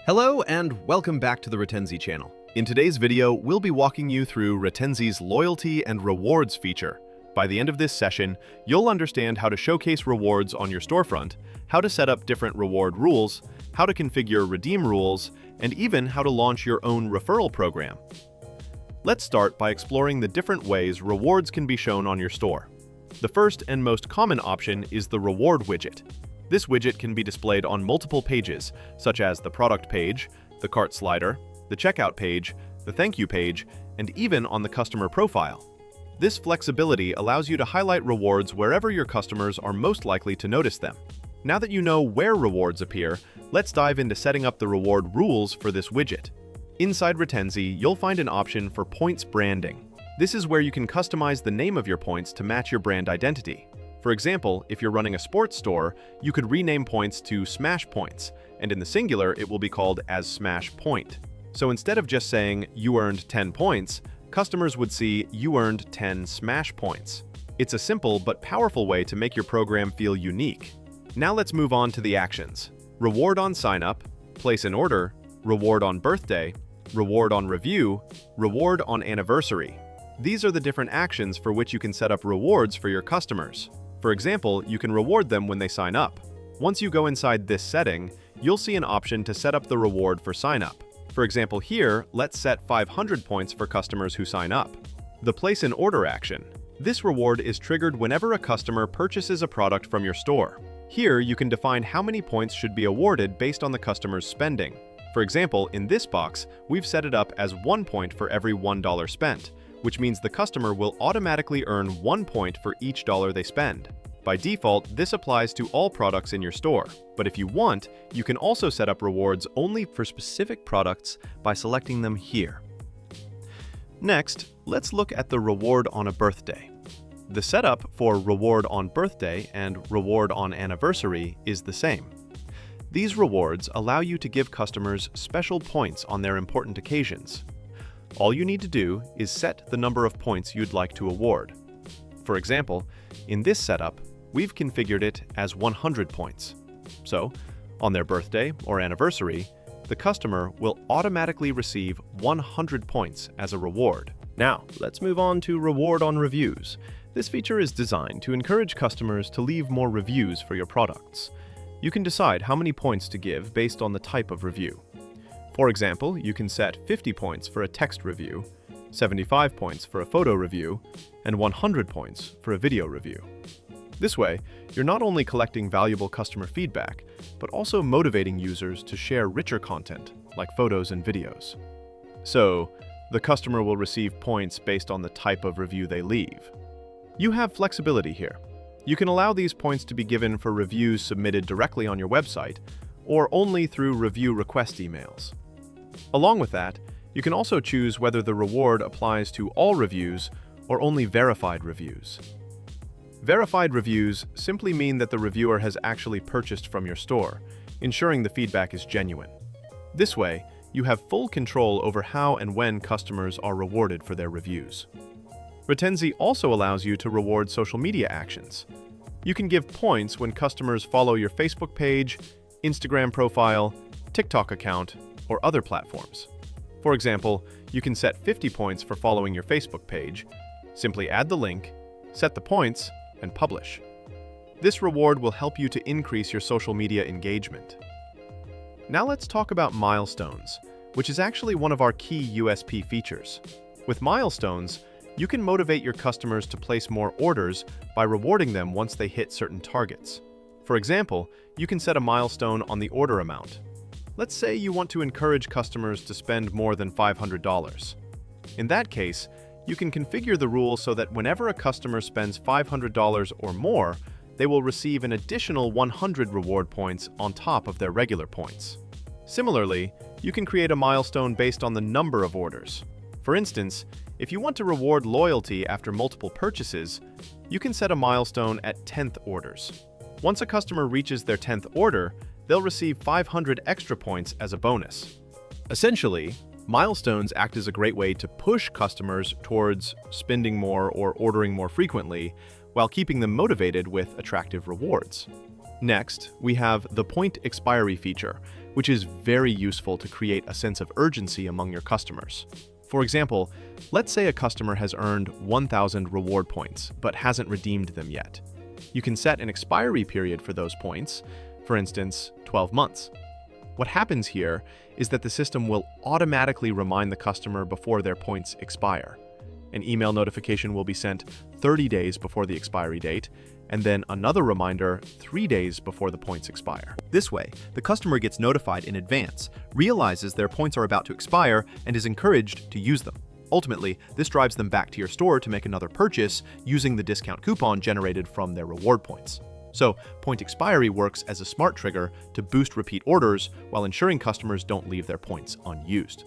Hello and welcome back to the Retenzy channel. In today's video, we'll be walking you through Retenzy's loyalty and rewards feature. By the end of this session, you'll understand how to showcase rewards on your storefront, how to set up different reward rules, how to configure redeem rules, and even how to launch your own referral program. Let's start by exploring the different ways rewards can be shown on your store. The first and most common option is the reward widget. This widget can be displayed on multiple pages, such as the product page, the cart slider, the checkout page, the thank you page, and even on the customer profile. This flexibility allows you to highlight rewards wherever your customers are most likely to notice them. Now that you know where rewards appear, let's dive into setting up the reward rules for this widget. Inside Retenzy, you'll find an option for points branding. This is where you can customize the name of your points to match your brand identity. For example, if you're running a sports store, you could rename points to Smash Points, and in the singular, it will be called as Smash Point. So instead of just saying, "You earned 10 points," customers would see, "You earned 10 Smash Points." It's a simple but powerful way to make your program feel unique. Now let's move on to the actions. Reward on sign-up, place an order, reward on birthday, reward on review, reward on anniversary. These are the different actions for which you can set up rewards for your customers. For example, you can reward them when they sign up. Once you go inside this setting, you'll see an option to set up the reward for sign-up. For example here, let's set 500 points for customers who sign up. The place an order action. This reward is triggered whenever a customer purchases a product from your store. Here, you can define how many points should be awarded based on the customer's spending. For example, in this box, we've set it up as 1 point for every $1 spent, which means the customer will automatically earn 1 point for each dollar they spend. By default, this applies to all products in your store, but if you want, you can also set up rewards only for specific products by selecting them here. Next, let's look at the reward on a birthday. The setup for reward on birthday and reward on anniversary is the same. These rewards allow you to give customers special points on their important occasions. All you need to do is set the number of points you'd like to award. For example, in this setup, we've configured it as 100 points. So, on their birthday or anniversary, the customer will automatically receive 100 points as a reward. Now, let's move on to reward on reviews. This feature is designed to encourage customers to leave more reviews for your products. You can decide how many points to give based on the type of review. For example, you can set 50 points for a text review, 75 points for a photo review, and 100 points for a video review. This way, you're not only collecting valuable customer feedback, but also motivating users to share richer content, like photos and videos. So, the customer will receive points based on the type of review they leave. You have flexibility here. You can allow these points to be given for reviews submitted directly on your website, or only through review request emails. Along with that, you can also choose whether the reward applies to all reviews or only verified reviews. Verified reviews simply mean that the reviewer has actually purchased from your store, ensuring the feedback is genuine. This way, you have full control over how and when customers are rewarded for their reviews. Retenzy also allows you to reward social media actions. You can give points when customers follow your Facebook page, Instagram profile, TikTok account, or other platforms. For example, you can set 50 points for following your Facebook page, simply add the link, set the points, and publish. This reward will help you to increase your social media engagement. Now let's talk about milestones, which is actually one of our key USP features. With milestones, you can motivate your customers to place more orders by rewarding them once they hit certain targets. For example, you can set a milestone on the order amount. Let's say you want to encourage customers to spend more than $500. In that case, you can configure the rule so that whenever a customer spends $500 or more, they will receive an additional 100 reward points on top of their regular points. Similarly, you can create a milestone based on the number of orders. For instance, if you want to reward loyalty after multiple purchases, you can set a milestone at 10th orders. Once a customer reaches their 10th order, they'll receive 500 extra points as a bonus. Essentially, milestones act as a great way to push customers towards spending more or ordering more frequently, while keeping them motivated with attractive rewards. Next, we have the point expiry feature, which is very useful to create a sense of urgency among your customers. For example, let's say a customer has earned 1,000 reward points but hasn't redeemed them yet. You can set an expiry period for those points, for instance, 12 months. What happens here is that the system will automatically remind the customer before their points expire. An email notification will be sent 30 days before the expiry date, and then another reminder 3 days before the points expire. This way, the customer gets notified in advance, realizes their points are about to expire, and is encouraged to use them. Ultimately, this drives them back to your store to make another purchase using the discount coupon generated from their reward points. So, point expiry works as a smart trigger to boost repeat orders while ensuring customers don't leave their points unused.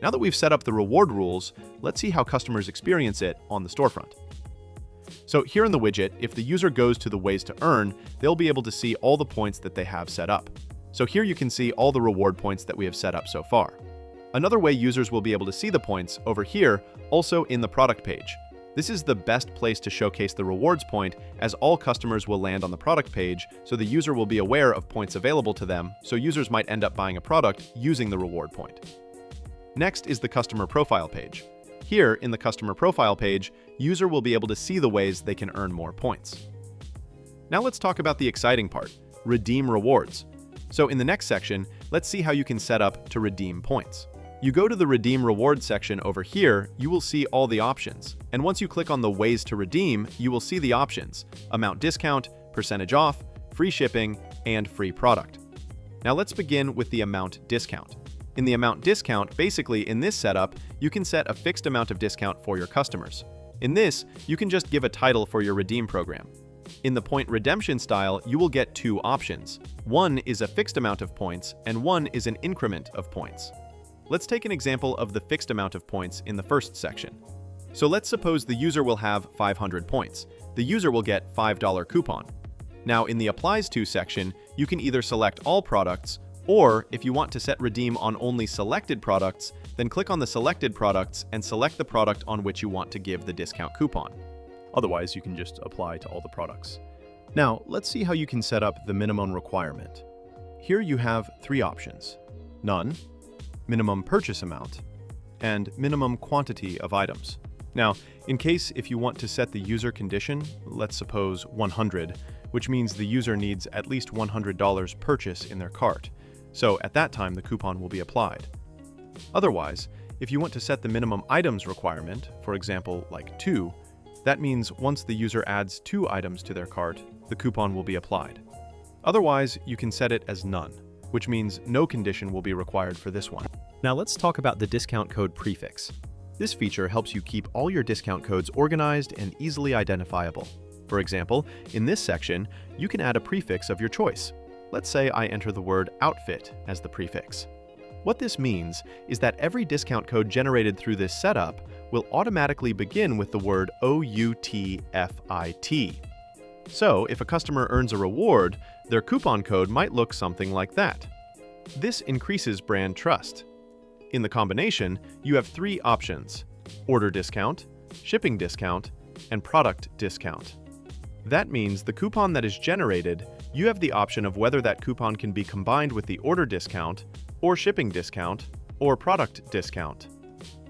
Now that we've set up the reward rules, let's see how customers experience it on the storefront. So here in the widget, if the user goes to the ways to earn, they'll be able to see all the points that they have set up. So here you can see all the reward points that we have set up so far. Another way users will be able to see the points over here, also in the product page. This is the best place to showcase the rewards point, as all customers will land on the product page, so the user will be aware of points available to them, so users might end up buying a product using the reward point. Next is the customer profile page. Here, in the customer profile page, user will be able to see the ways they can earn more points. Now let's talk about the exciting part, redeem rewards. So in the next section, let's see how you can set up to redeem points. You go to the Redeem Rewards section over here, you will see all the options. And once you click on the Ways to Redeem, you will see the options: amount discount, percentage off, free shipping, and free product. Now let's begin with the amount discount. In the amount discount, basically in this setup, you can set a fixed amount of discount for your customers. In this, you can just give a title for your redeem program. In the point redemption style, you will get two options. One is a fixed amount of points, and one is an increment of points. Let's take an example of the fixed amount of points in the first section. So let's suppose the user will have 500 points. The user will get $5 coupon. Now in the Applies To section, you can either select all products, or if you want to set redeem on only selected products, then click on the selected products and select the product on which you want to give the discount coupon. Otherwise, you can just apply to all the products. Now, let's see how you can set up the minimum requirement. Here you have three options: none, minimum purchase amount, and minimum quantity of items. Now, in case if you want to set the user condition, let's suppose 100, which means the user needs at least $100 purchase in their cart. So at that time, the coupon will be applied. Otherwise, if you want to set the minimum items requirement, for example, like 2, that means once the user adds 2 items to their cart, the coupon will be applied. Otherwise, you can set it as none, which means no condition will be required for this one. Now let's talk about the discount code prefix. This feature helps you keep all your discount codes organized and easily identifiable. For example, in this section, you can add a prefix of your choice. Let's say I enter the word outfit as the prefix. What this means is that every discount code generated through this setup will automatically begin with the word OUTFIT. So if a customer earns a reward, their coupon code might look something like that. This increases brand trust. In the combination, you have 3 options: order discount, shipping discount, and product discount. That means the coupon that is generated, you have the option of whether that coupon can be combined with the order discount, or shipping discount, or product discount.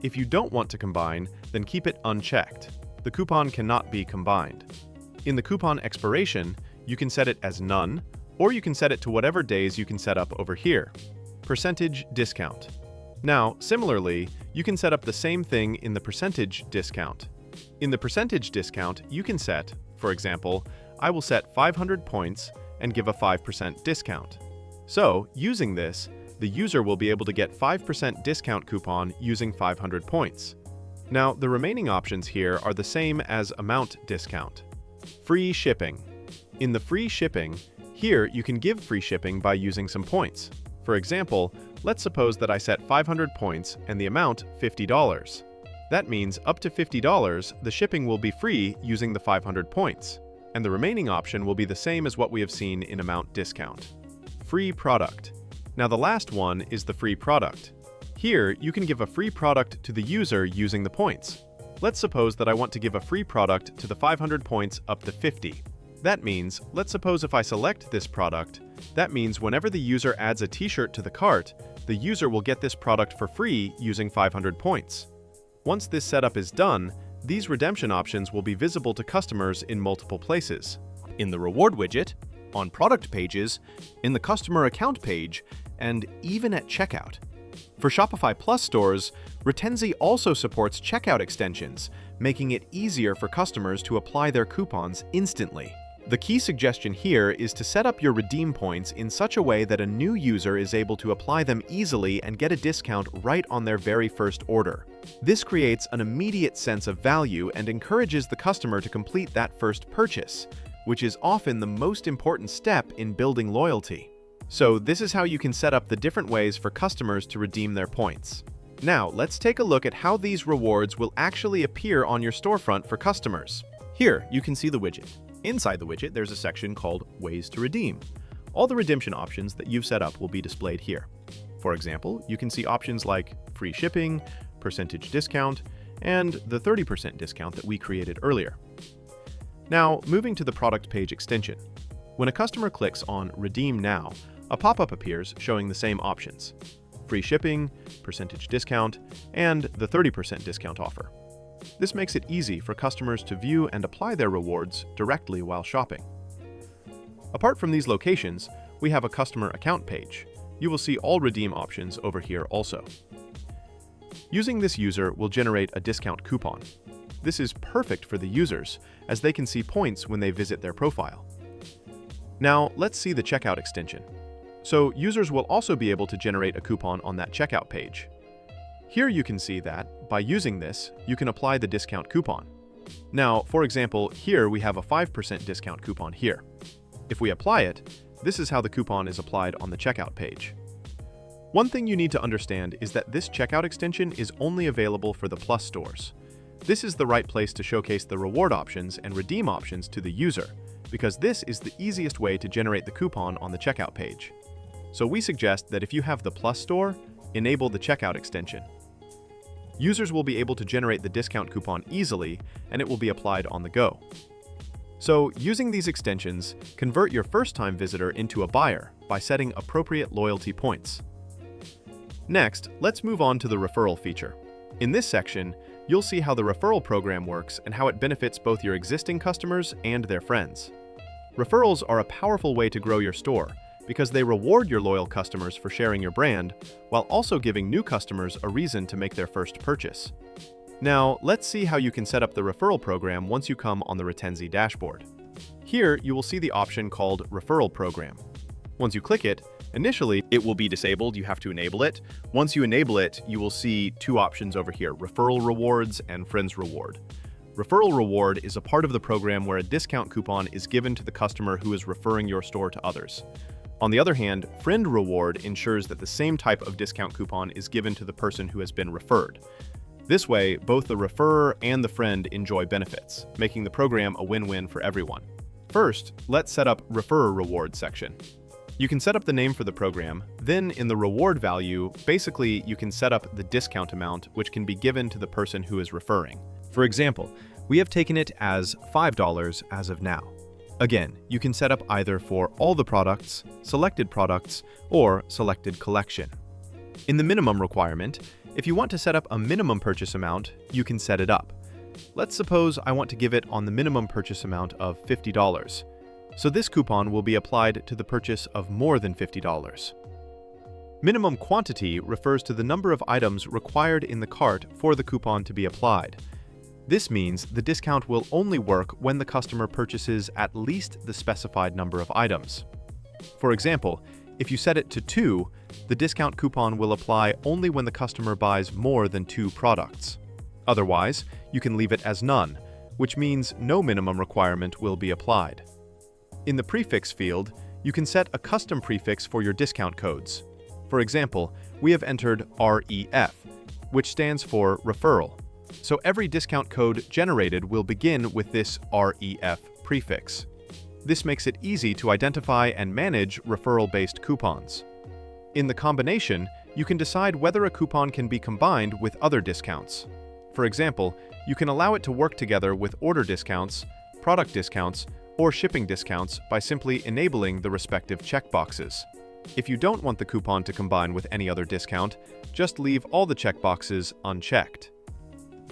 If you don't want to combine, then keep it unchecked. The coupon cannot be combined. In the coupon expiration, you can set it as none, or you can set it to whatever days you can set up over here. Percentage discount. Now, similarly, you can set up the same thing in the percentage discount. In the percentage discount, you can set, for example, I will set 500 points and give a 5% discount. So, using this, the user will be able to get 5% discount coupon using 500 points. Now, the remaining options here are the same as amount discount. Free shipping. In the free shipping, here you can give free shipping by using some points. For example, let's suppose that I set 500 points and the amount $50. That means up to $50, the shipping will be free using the 500 points, and the remaining option will be the same as what we have seen in amount discount. Free product. Now the last one is the free product. Here, you can give a free product to the user using the points. Let's suppose that I want to give a free product to the 500 points up to 50. That means, let's suppose if I select this product, that means whenever the user adds a t-shirt to the cart, the user will get this product for free using 500 points. Once this setup is done, these redemption options will be visible to customers in multiple places. In the reward widget, on product pages, in the customer account page, and even at checkout. For Shopify Plus stores, Retenzy also supports checkout extensions, making it easier for customers to apply their coupons instantly. The key suggestion here is to set up your redeem points in such a way that a new user is able to apply them easily and get a discount right on their very first order. This creates an immediate sense of value and encourages the customer to complete that first purchase, which is often the most important step in building loyalty. So this is how you can set up the different ways for customers to redeem their points. Now, let's take a look at how these rewards will actually appear on your storefront for customers. Here, you can see the widget. Inside the widget, there's a section called Ways to Redeem. All the redemption options that you've set up will be displayed here. For example, you can see options like free shipping, percentage discount, and the 30% discount that we created earlier. Now, moving to the product page extension. When a customer clicks on Redeem Now, a pop-up appears showing the same options: free shipping, percentage discount, and the 30% discount offer. This makes it easy for customers to view and apply their rewards directly while shopping. Apart from these locations, we have a customer account page. You will see all redeem options over here also. Using this user will generate a discount coupon. This is perfect for the users, as they can see points when they visit their profile. Now, let's see the checkout extension. So users will also be able to generate a coupon on that checkout page. Here you can see that, by using this, you can apply the discount coupon. Now, for example, here we have a 5% discount coupon here. If we apply it, this is how the coupon is applied on the checkout page. One thing you need to understand is that this checkout extension is only available for the Plus stores. This is the right place to showcase the reward options and redeem options to the user, because this is the easiest way to generate the coupon on the checkout page. So we suggest that if you have the Plus store, enable the checkout extension. Users will be able to generate the discount coupon easily, and it will be applied on the go. So, using these extensions, convert your first-time visitor into a buyer by setting appropriate loyalty points. Next, let's move on to the referral feature. In this section, you'll see how the referral program works and how it benefits both your existing customers and their friends. Referrals are a powerful way to grow your store, because they reward your loyal customers for sharing your brand, while also giving new customers a reason to make their first purchase. Now, let's see how you can set up the referral program once you come on the Retenzy dashboard. Here, you will see the option called Referral Program. Once you click it, initially, it will be disabled. You have to enable it. Once you enable it, you will see two options over here: Referral Rewards and Friends Reward. Referral Reward is a part of the program where a discount coupon is given to the customer who is referring your store to others. On the other hand, Friend Reward ensures that the same type of discount coupon is given to the person who has been referred. This way, both the referrer and the friend enjoy benefits, making the program a win-win for everyone. First, let's set up Referrer Reward section. You can set up the name for the program, then in the reward value, basically you can set up the discount amount which can be given to the person who is referring. For example, we have taken it as $5 as of now. Again, you can set up either for all the products, selected products, or selected collection. In the minimum requirement, if you want to set up a minimum purchase amount, you can set it up. Let's suppose I want to give it on the minimum purchase amount of $50. So this coupon will be applied to the purchase of more than $50. Minimum quantity refers to the number of items required in the cart for the coupon to be applied. This means the discount will only work when the customer purchases at least the specified number of items. For example, if you set it to 2, the discount coupon will apply only when the customer buys more than 2 products. Otherwise, you can leave it as none, which means no minimum requirement will be applied. In the prefix field, you can set a custom prefix for your discount codes. For example, we have entered REF, which stands for referral. So every discount code generated will begin with this REF prefix. This makes it easy to identify and manage referral-based coupons. In the combination, you can decide whether a coupon can be combined with other discounts. For example, you can allow it to work together with order discounts, product discounts, or shipping discounts by simply enabling the respective checkboxes. If you don't want the coupon to combine with any other discount, just leave all the checkboxes unchecked.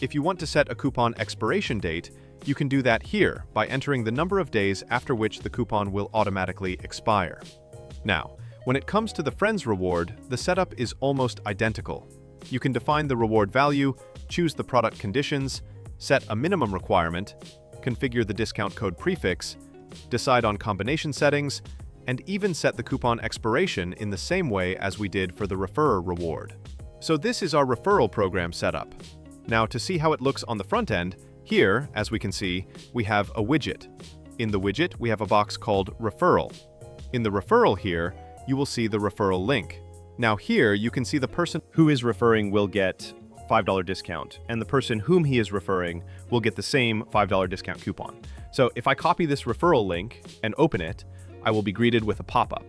If you want to set a coupon expiration date, you can do that here by entering the number of days after which the coupon will automatically expire. Now, when it comes to the Friends reward, the setup is almost identical. You can define the reward value, choose the product conditions, set a minimum requirement, configure the discount code prefix, decide on combination settings, and even set the coupon expiration in the same way as we did for the Referrer reward. So this is our referral program setup. Now, to see how it looks on the front end, here, as we can see, we have a widget. In the widget, we have a box called Referral. In the referral here, you will see the referral link. Now here, you can see the person Who is referring will get $5 discount, and the person whom he is referring will get the same $5 discount coupon. So if I copy this referral link and open it, I will be greeted with a pop-up.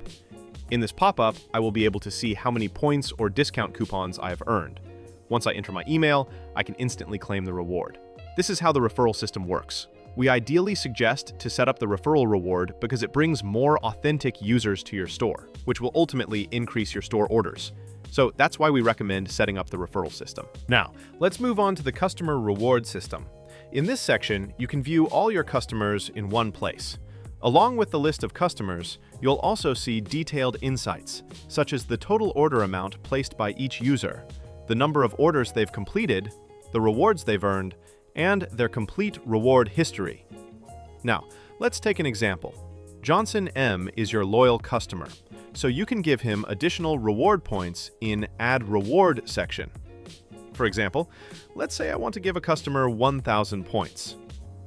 In this pop-up, I will be able to see how many points or discount coupons I have earned. Once I enter my email, I can instantly claim the reward. This is how the referral system works. We ideally suggest to set up the referral reward because it brings more authentic users to your store, which will ultimately increase your store orders. So that's why we recommend setting up the referral system. Now, let's move on to the customer reward system. In this section, you can view all your customers in one place. Along with the list of customers, you'll also see detailed insights, such as the total order amount placed by each user, the number of orders they've completed, the rewards they've earned, and their complete reward history. Now, let's take an example. Johnson M is your loyal customer, so you can give him additional reward points in Add Reward section. For example, let's say I want to give a customer 1,000 points.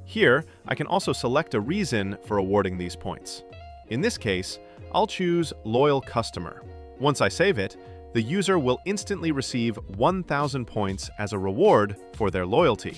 Here, I can also select a reason for awarding these points. In this case, I'll choose Loyal Customer. Once I save it, the user will instantly receive 1,000 points as a reward for their loyalty.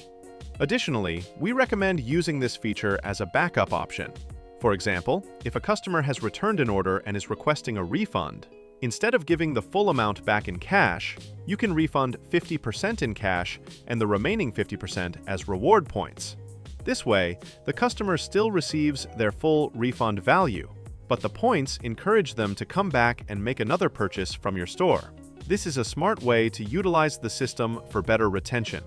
Additionally, we recommend using this feature as a backup option. For example, if a customer has returned an order and is requesting a refund, instead of giving the full amount back in cash, you can refund 50% in cash and the remaining 50% as reward points. This way, the customer still receives their full refund value, but the points encourage them to come back and make another purchase from your store. This is a smart way to utilize the system for better retention.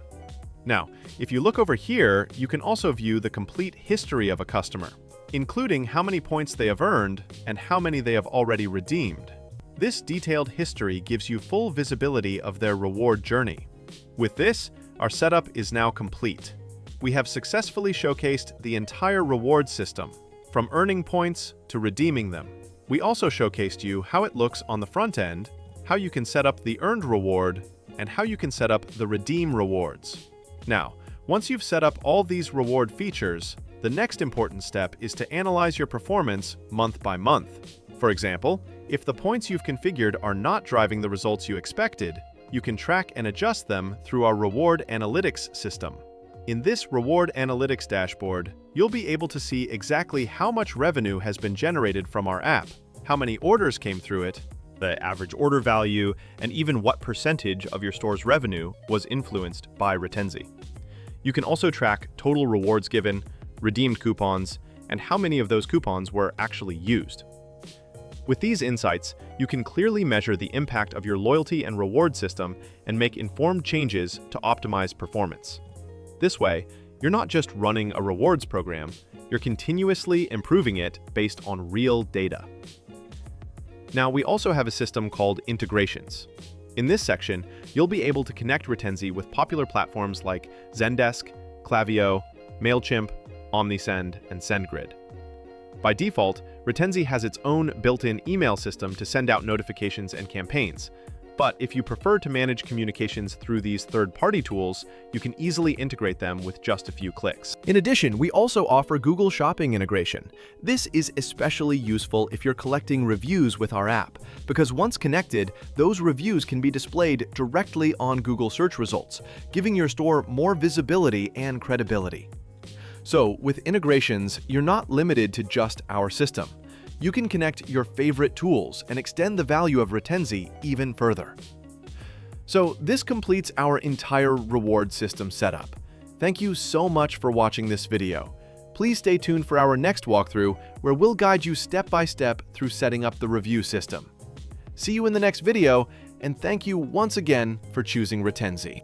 Now, if you look over here, you can also view the complete history of a customer, including how many points they have earned and how many they have already redeemed. This detailed history gives you full visibility of their reward journey. With this, our setup is now complete. We have successfully showcased the entire reward system, from earning points to redeeming them. We also showcased you how it looks on the front end, how you can set up the earned reward, and how you can set up the redeem rewards. Now, once you've set up all these reward features, the next important step is to analyze your performance month by month. For example, if the points you've configured are not driving the results you expected, you can track and adjust them through our reward analytics system. In this reward analytics dashboard, you'll be able to see exactly how much revenue has been generated from our app, how many orders came through it, the average order value, and even what percentage of your store's revenue was influenced by Retenzy. You can also track total rewards given, redeemed coupons, and how many of those coupons were actually used. With these insights, you can clearly measure the impact of your loyalty and reward system and make informed changes to optimize performance. This way, you're not just running a rewards program, you're continuously improving it based on real data. Now, we also have a system called integrations. In this section, you'll be able to connect Retenzy with popular platforms like Zendesk, Klaviyo, MailChimp, OmniSend, and SendGrid. By default, Retenzy has its own built-in email system to send out notifications and campaigns. But if you prefer to manage communications through these third-party tools, you can easily integrate them with just a few clicks. In addition, we also offer Google Shopping integration. This is especially useful if you're collecting reviews with our app, because once connected, those reviews can be displayed directly on Google search results, giving your store more visibility and credibility. So, with integrations, you're not limited to just our system. You can connect your favorite tools and extend the value of Retenzy even further. So this completes our entire reward system setup. Thank you so much for watching this video. Please stay tuned for our next walkthrough, where we'll guide you step by step through setting up the review system. See you in the next video, and thank you once again for choosing Retenzy.